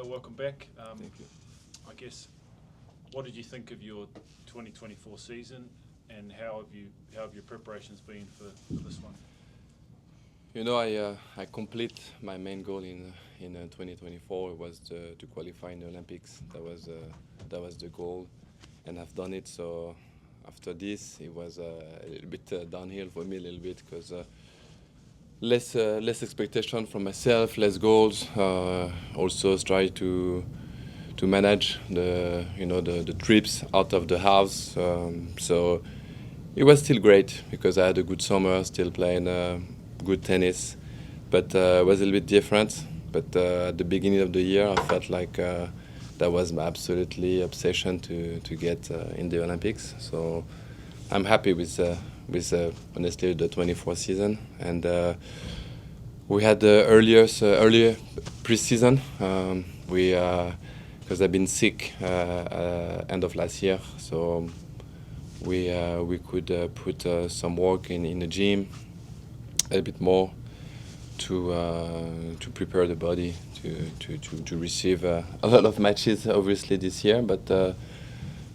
Gael, welcome back. Thank you. I guess, what did you think of your 2024 season, and how have your preparations been for this one? You know, I complete my main goal in 2024 was to qualify in the Olympics. That was the goal, and I've done it. So after this, it was a little bit downhill for me a little bit because less expectation from myself, less goals. Also try to manage the trips out of the house. So it was still great because I had a good summer, still playing good tennis, but it was a little bit different. But at the beginning of the year, I felt like that was my absolutely obsession to get in the Olympics. So I'm happy with honestly the 24 season, and we had the earlier pre-season. We because I've been sick end of last year, so we could put some work in the gym a bit more to prepare the body to receive a lot of matches obviously this year, but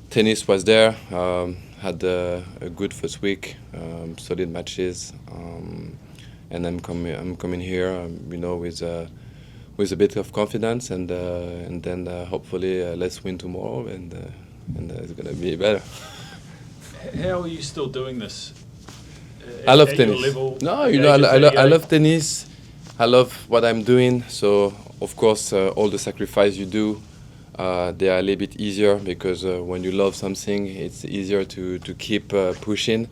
tennis was there. Had a good first week, solid matches, and I'm coming here, with a bit of confidence, and then hopefully let's win tomorrow, and it's gonna be better. How are you still doing this? I love at tennis. Your level, No, I I love tennis. I love what I'm doing. So of course, all the sacrifice you do, they are a little bit easier because when you love something, it's easier to keep pushing.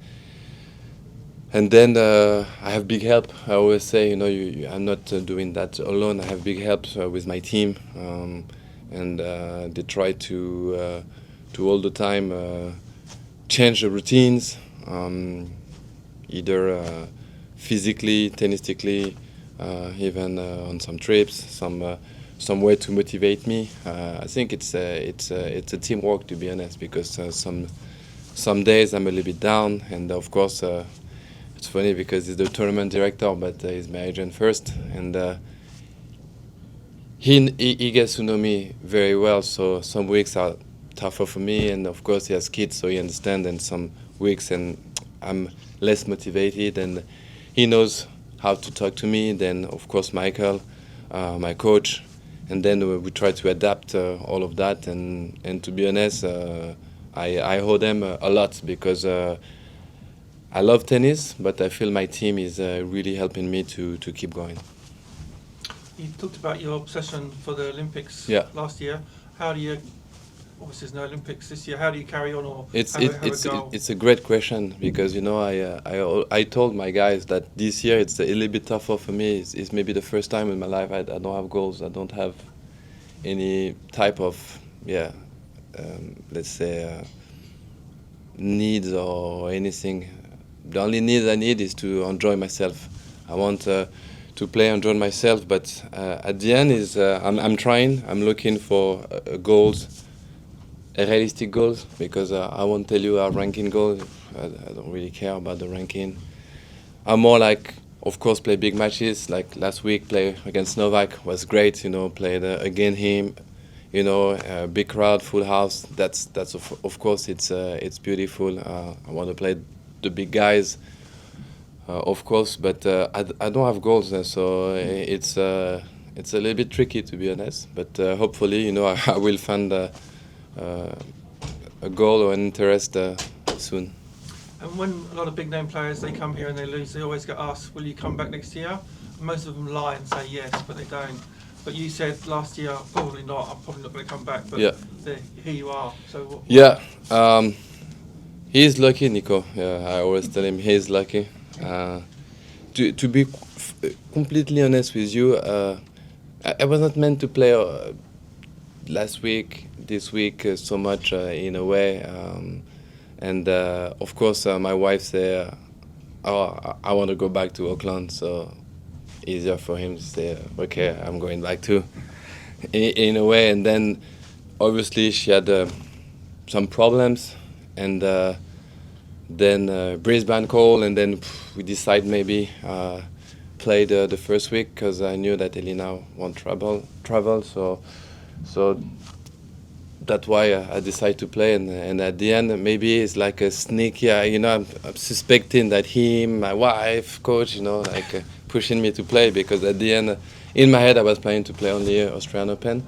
And then I have big help. I always say, I'm not doing that alone. I have big help with my team, and they try to all the time change the routines, either physically, tennistically, even on some trips, some way to motivate me. I think it's a teamwork, to be honest, because some days I'm a little bit down, and of course. It's funny because he's the tournament director, but he's my agent first, and he gets to know me very well. So some weeks are tougher for me, and of course he has kids, so he understands. And some weeks, and I'm less motivated, and he knows how to talk to me. Then of course Michael, my coach, and then we try to adapt all of that. And to be honest, I owe them a lot because. I love tennis, but I feel my team is really helping me to keep going. You talked about your obsession for the Olympics last year. How do you, obviously there's no Olympics this year, how do you carry on or have a goal? It's a great question because, I told my guys that this year it's a little bit tougher for me. It's maybe the first time in my life I don't have goals. I don't have any type of, let's say, needs or anything. The only need I need is to enjoy myself. I want to play, enjoy myself, but at the end is I'm trying. I'm looking for goals, realistic goals, because I won't tell you a ranking goal. I don't really care about the ranking. I'm more like, of course, play big matches. Like last week, play against Novak was great. Played against him. Big crowd, full house. That's of course it's beautiful. I want to play the big guys, of course, but I don't have goals, so it's a little bit tricky, to be honest. But hopefully, I will find a goal or an interest soon. And when a lot of big name players, they come here and they lose, they always get asked, will you come back next year? Most of them lie and say yes, but they don't. But you said last year, probably not, I'm probably not going to come back, but here you are. So what? Yeah. He's lucky, Nico. I always tell him he's lucky. To be completely honest with you, I was not meant to play last week, this week so much in a way. And of course, my wife said, I want to go back to Auckland, so easier for him to say, okay, I'm going back too, in a way. And then obviously she had some problems, and then Brisbane call, and then we decide maybe play the first week because I knew that Elina won't travel. So So that's why I decided to play, and at the end maybe it's like a sneaky, I'm suspecting that him, my wife, coach, pushing me to play, because at the end, in my head I was planning to play only Australian Open,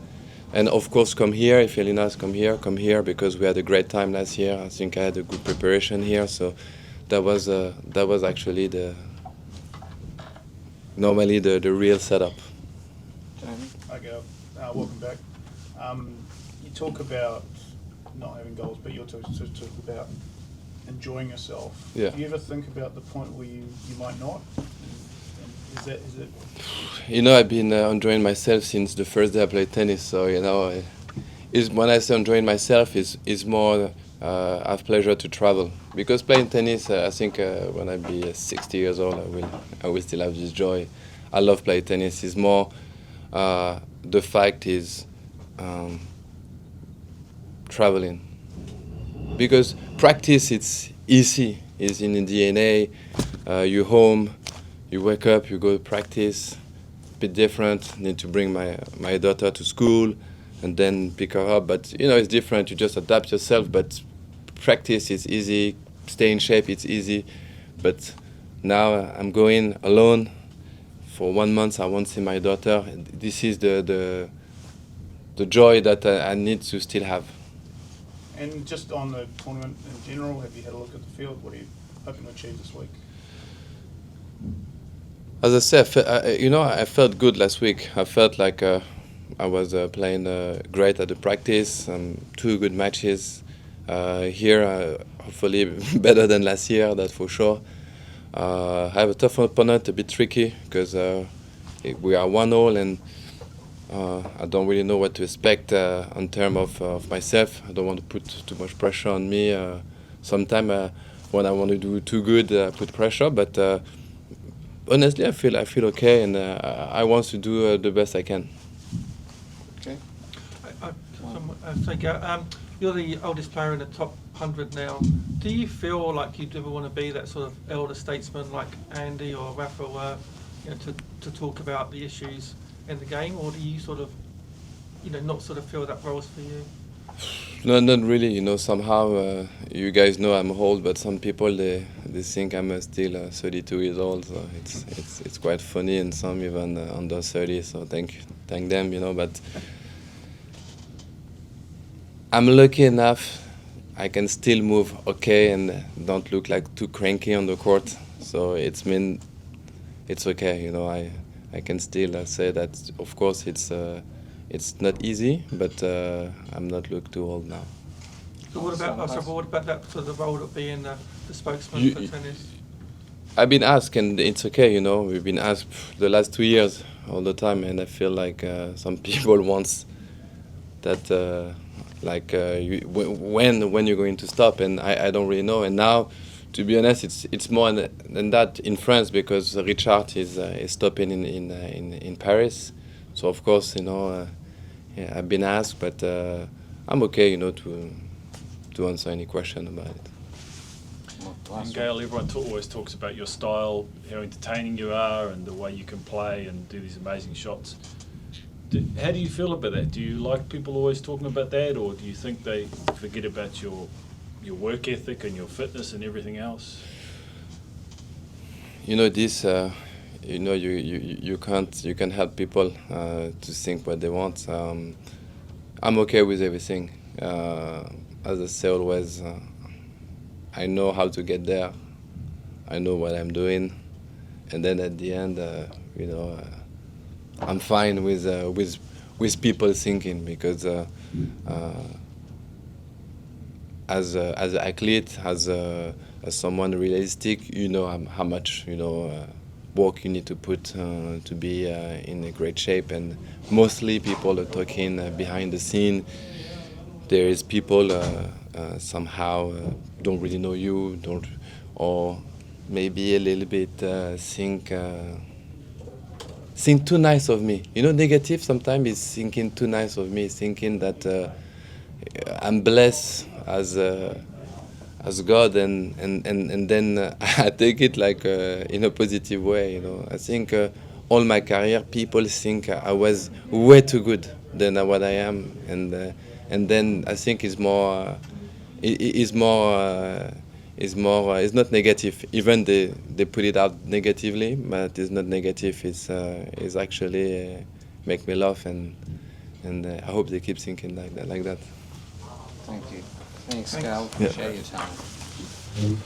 and of course come here, if Elinas come here, because we had a great time last year. I think I had a good preparation here, so that was actually normally the real setup. Hi, Gael. Welcome back. You talk about not having goals, but you're talk about enjoying yourself. Yeah. Do you ever think about the point where you might not? And is it? I've been enjoying myself since the first day I played tennis. So when I say enjoying myself, is more have pleasure to travel, because playing tennis, I think when I be 60 years old, I will still have this joy. I love playing tennis. It's more the fact is traveling, because practice, it's easy, it's in the DNA. You home, you wake up, you go to practice. A bit different. Need to bring my daughter to school and then pick her up. But it's different. You just adapt yourself. But practice is easy. Stay in shape, it's easy. But now I'm going alone for 1 month. I won't see my daughter. This is the joy that I need to still have. And just on the tournament in general, have you had a look at the field? What are you hoping to achieve this week? As I said, I felt good last week. I felt like I was playing great at the practice. 2 good matches. Here, hopefully better than last year, that's for sure. I have a tough opponent, a bit tricky, because we are 1-1, and I don't really know what to expect in terms of myself. I don't want to put too much pressure on me. Sometimes when I want to do too good, I put pressure, but honestly, I feel okay, and I want to do the best I can. Okay. You're the oldest player in the top 100 now. Do you feel like you'd ever want to be that sort of elder statesman like Andy or Rafa were, to talk about the issues in the game, or do you sort of, not sort of feel that role's for you? No, not really. Somehow you guys know I'm old, but some people they think I'm still 32 years old. So it's quite funny, and some even under 30. So thank them. But I'm lucky enough. I can still move okay and don't look like too cranky on the court. So it's okay. I can still say that. Of course, it's not easy, but I'm not look too old now. So what about that sort of role of being the spokesman for tennis? I've been asked, and it's okay. We've been asked the last 2 years all the time, and I feel like some people want that. When you're going to stop, and I don't really know. And now, to be honest, it's more than that in France, because Richard is stopping in Paris. So of course, I've been asked, but I'm okay, to answer any question about it. And Gael, everyone always talks about your style, how entertaining you are, and the way you can play and do these amazing shots. How do you feel about that? Do you like people always talking about that, or do you think they forget about your work ethic and your fitness and everything else? This. You can't help people to think what they want. I'm okay with everything. As I say always, I know how to get there. I know what I'm doing, and then at the end, I'm fine with people thinking, because as an athlete, as someone realistic, how much work you need to put to be in a great shape. And mostly people are talking behind the scene. There is people somehow don't really know you, or maybe a little bit think too nice of me. Negative sometimes is thinking too nice of me, thinking that I'm blessed as God, and then I take it like in a positive way. I think all my career people think I was way too good, than what I am, and then I think it's more it's not negative. Even they put it out negatively, but it's not negative. It's actually make me laugh, and I hope they keep thinking like that. Thank you. Thanks, Gael. Yeah. Appreciate your time.